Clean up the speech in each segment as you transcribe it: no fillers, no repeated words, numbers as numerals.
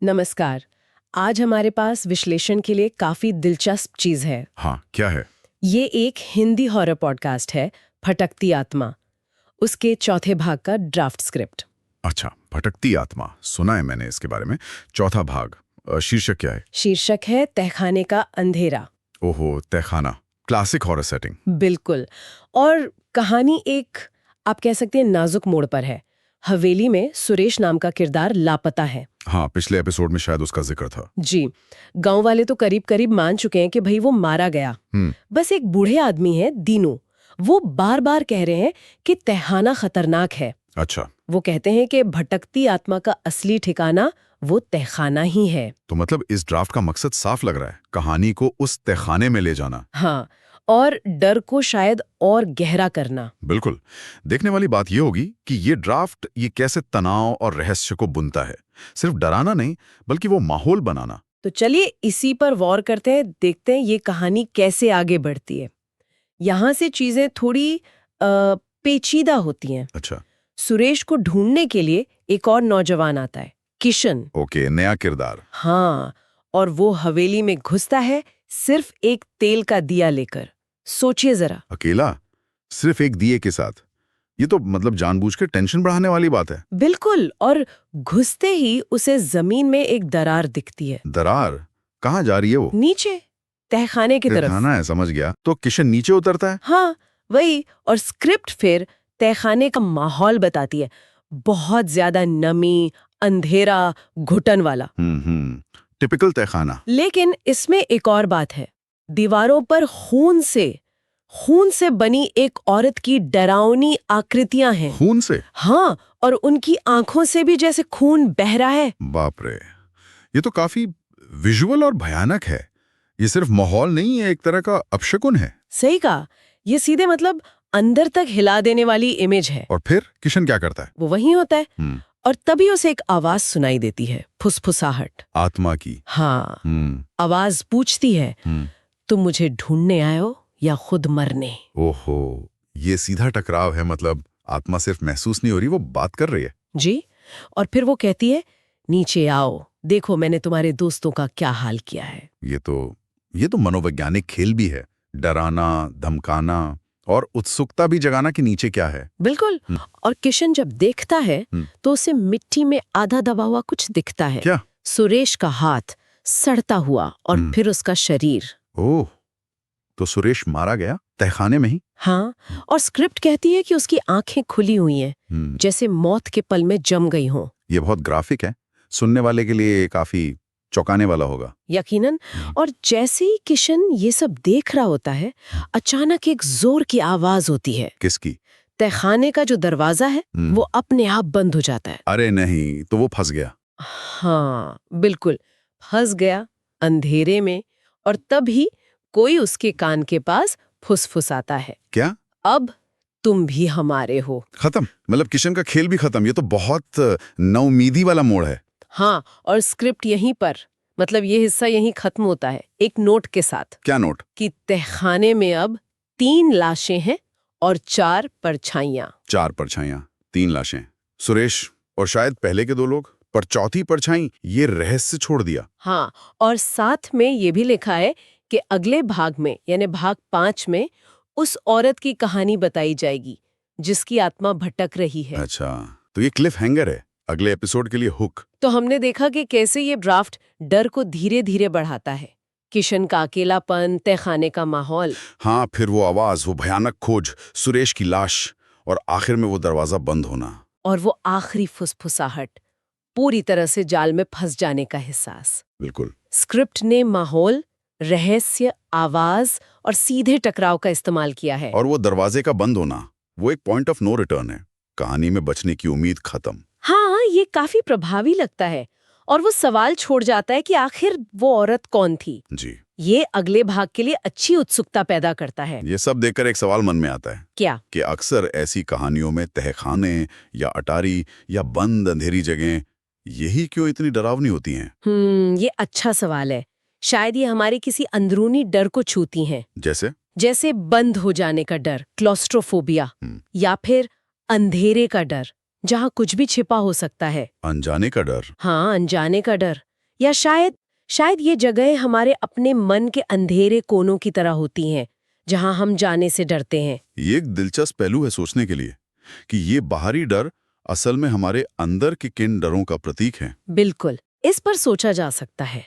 नमस्कार। आज हमारे पास विश्लेषण के लिए काफी दिलचस्प चीज है। हाँ, क्या है? ये एक हिंदी हॉरर पॉडकास्ट है, भटकती आत्मा। उसके चौथे भाग का ड्राफ्ट स्क्रिप्ट। अच्छा, भटकती आत्मा सुना है मैंने इसके बारे में। चौथा भाग, शीर्षक क्या है? शीर्षक है तहखाने का अंधेरा। ओहो, तहखाना, क्लासिक हॉरर सेटिंग। बिल्कुल। और कहानी एक, आप कह सकते हैं, नाजुक मोड़ पर है। हवेली में सुरेश नाम का किरदार लापता है। हाँ, पिछले एपिसोड में शायद उसका जिक्र था। जी। गांव वाले तो करीब करीब मान चुके हैं कि भाई वो मारा गया। बस एक बूढ़े आदमी है, दीनू। वो बार बार कह रहे हैं कि तहखाना खतरनाक है। अच्छा, वो कहते हैं कि भटकती आत्मा का असली ठिकाना वो तहखाना ही है। तो मतलब इस ड्राफ्ट का मकसद साफ लग रहा है, कहानी को उस तहखाने में ले जाना। हाँ, और डर को शायद और गहरा करना। बिल्कुल। देखने वाली बात यह होगी कि ये ड्राफ्ट ये कैसे तनाव और रहस्य को बुनता है। सिर्फ डराना नहीं, बल्कि वो माहौल बनाना। तो चलिए इसी पर गौर करते हैं, देखते हैं ये कहानी कैसे आगे बढ़ती है। यहाँ से चीजें थोड़ी पेचीदा होती हैं। अच्छा। सुरेश को ढूंढने के लिए एक और नौजवान आता है, किशन। ओके, नया किरदार। हाँ, और वो हवेली में घुसता है सिर्फ एक तेल का दिया लेकर। सोचिए जरा। अकेला, सिर्फ एक दिए के साथ। ये तो मतलब जानबूझकर टेंशन बढ़ाने वाली बात है। बिल्कुल। और घुसते ही उसे जमीन में एक दरार दिखती है। दरार? कहाँ जा रही है वो? नीचे, तहखाने की तरफ। तहखाना है, समझ गया। तो किशन नीचे उतरता है? हाँ, वही। और स्क्रिप्ट फिर तहखाने का माहौल बताती है। बहुत ज्यादा नमी, अंधेरा, घुटन वाला। टिपिकल तहखाना। लेकिन इसमें एक और बात है। दीवारों पर खून से बनी एक औरत की डरावनी आकृतियां हैं। खून से? हाँ, और उनकी आंखों से भी जैसे खून बह रहा है। बाप रे, ये तो काफी विजुअल और भयानक है। ये सिर्फ माहौल नहीं है, एक तरह का अपशकुन है। सही कहा। ये सीधे मतलब अंदर तक हिला देने वाली इमेज है। और फिर किशन क्या करता है? वो वहीं होता है। और तभी उसे एक आवाज सुनाई देती है, फुसफुसाहट। आत्मा की। हाँ। आवाज पूछती है, तुम मुझे ढूंढने आए हो या खुद मरने? ओहो, ये सीधा टकराव है। मतलब आत्मा सिर्फ महसूस नहीं हो रही, वो बात कर रही है। जी। और फिर वो कहती है, नीचे आओ, देखो मैंने तुम्हारे दोस्तों का क्या हाल किया है। ये तो मनोवैज्ञानिक खेल भी है। डराना, धमकाना और उत्सुकता भी जगाना कि नीचे क्या है। बिल्कुल। और किशन जब देखता है तो उसे मिट्टी में आधा दबा हुआ कुछ दिखता है। क्या? सुरेश का हाथ सड़ता हुआ, और फिर उसका शरीर। ओह, तो सुरेश मारा गया तहखाने में ही? हाँ, और स्क्रिप्ट कहती है कि उसकी आंखें खुली हुई हैं, जैसे मौत के पल में जम गई हों। ये बहुत ग्राफिक है, सुनने वाले के लिए काफी चौंकाने वाला होगा। यकीनन। और जैसे ही किशन ये सब देख रहा होता है, अचानक एक जोर की आवाज होती है। किसकी? तहखाने का जो दरवाजा है वो अपने आप बंद हो जाता है। अरे नहीं, तो वो फंस गया। हाँ, बिल्कुल फंस गया अंधेरे में। और तभी कोई उसके कान के पास फुसफुसाता है, क्या? अब तुम भी हमारे हो। खत्म? मतलब किशन का खेल भी खत्म। ये तो बहुत नौमीदी वाला मोड़ है। हाँ, और स्क्रिप्ट यहीं पर, मतलब ये हिस्सा यहीं खत्म होता है, एक नोट के साथ। क्या नोट? कि तहखाने में अब 3 लाशें हैं और 4 परछाइयां। 4 परछाइयां, 3 लाशें। सुरेश और शायद पहले के 2 लोग, पर चौथी परछाई ये रहस्य छोड़ दिया। हाँ, और साथ में ये भी लिखा है कि अगले भाग में, यानी भाग 5 में, उस औरत की कहानी बताई जाएगी जिसकी आत्मा भटक रही है। अच्छा, तो ये क्लिफ हैंगर है अगले एपिसोड के लिए हुक। तो हमने देखा कि कैसे ये ड्राफ्ट डर को धीरे धीरे बढ़ाता है। किशन का अकेलापन, तहखाने का माहौल। हाँ, फिर वो आवाज, वो भयानक खोज, सुरेश की लाश, और आखिर में वो दरवाजा बंद होना। और वो आखिरी फुसफुसाहट, पूरी तरह से जाल में फंस जाने का एहसास। बिल्कुल। स्क्रिप्ट ने माहौल, रहस्य, आवाज और सीधे टकराव का इस्तेमाल किया है। और वो दरवाजे का बंद होना, वो एक पॉइंट ऑफ नो रिटर्न है। कहानी में बचने की उम्मीद खत्म। हाँ, ये काफी प्रभावी लगता है। और वो सवाल छोड़ जाता है कि आखिर वो औरत कौन थी। जी। ये अगले भाग के लिए अच्छी उत्सुकता पैदा करता है। ये सब देखकर एक सवाल मन में आता है। क्या? कि अक्सर ऐसी कहानियों में तहखाने या अटारी या बंद अंधेरी जगह यही क्यों इतनी डरावनी होती हैं? ये अच्छा सवाल है। शायद ये हमारे किसी अंदरूनी डर को छूती हैं। जैसे बंद हो जाने का डर, क्लॉस्ट्रोफोबिया, या फिर अंधेरे का डर, जहाँ कुछ भी छिपा हो सकता है। अनजाने का डर। हाँ, अनजाने का डर। या शायद शायद ये जगह हमारे अपने मन के अंधेरे कोनों की तरह होती हैं, जहां हम जाने से डरते हैं। ये एक दिलचस्प पहलू है सोचने के लिए कि ये बाहरी डर असल में हमारे अंदर के किन डरों का प्रतीक है। बिल्कुल, इस पर सोचा जा सकता है।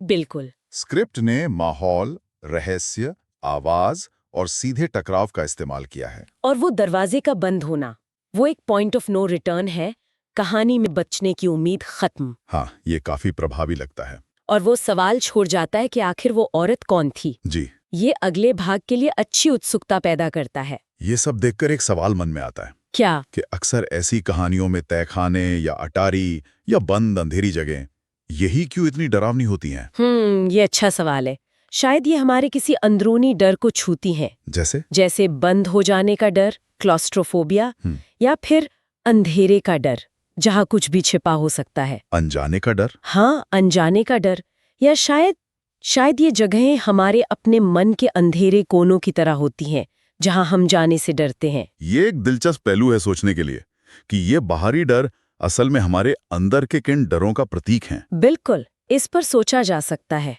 बिल्कुल। स्क्रिप्ट ने माहौल, रहस्य, आवाज और सीधे टकराव का इस्तेमाल किया है। और वो दरवाजे का बंद होना, वो एक पॉइंट ऑफ नो रिटर्न है, कहानी में बचने की उम्मीद खत्म। हाँ, ये काफी प्रभावी लगता है। और वो सवाल छोड़ जाता है कि आखिर वो औरत कौन थी। जी, ये अगले भाग के लिए अच्छी उत्सुकता पैदा करता है। ये सब देखकर एक सवाल मन में आता है क्या? कि अक्सर ऐसी कहानियों में तहखाने या अटारी या बंद अंधेरी जगह यही क्यों इतनी डरावनी होती हैं? ये अच्छा सवाल है। शायद ये हमारे किसी अंदरूनी डर को छूती हैं, जैसे बंद हो जाने का डर, क्लॉस्ट्रोफोबिया, या फिर अंधेरे का डर, जहाँ कुछ भी छिपा हो सकता है। अनजाने का डर? हाँ, अनजाने का डर। या शायद ये जगहें हमारे अपने मन के अंधेरे कोनों की तरह होती हैं, जहाँ हम जाने से डरते हैं। ये एक दिलचस्प पहलू है सोचने के लिए कि ये बाहरी डर असल में हमारे अंदर के किन डरों का प्रतीक हैं। बिल्कुल, इस पर सोचा जा सकता है।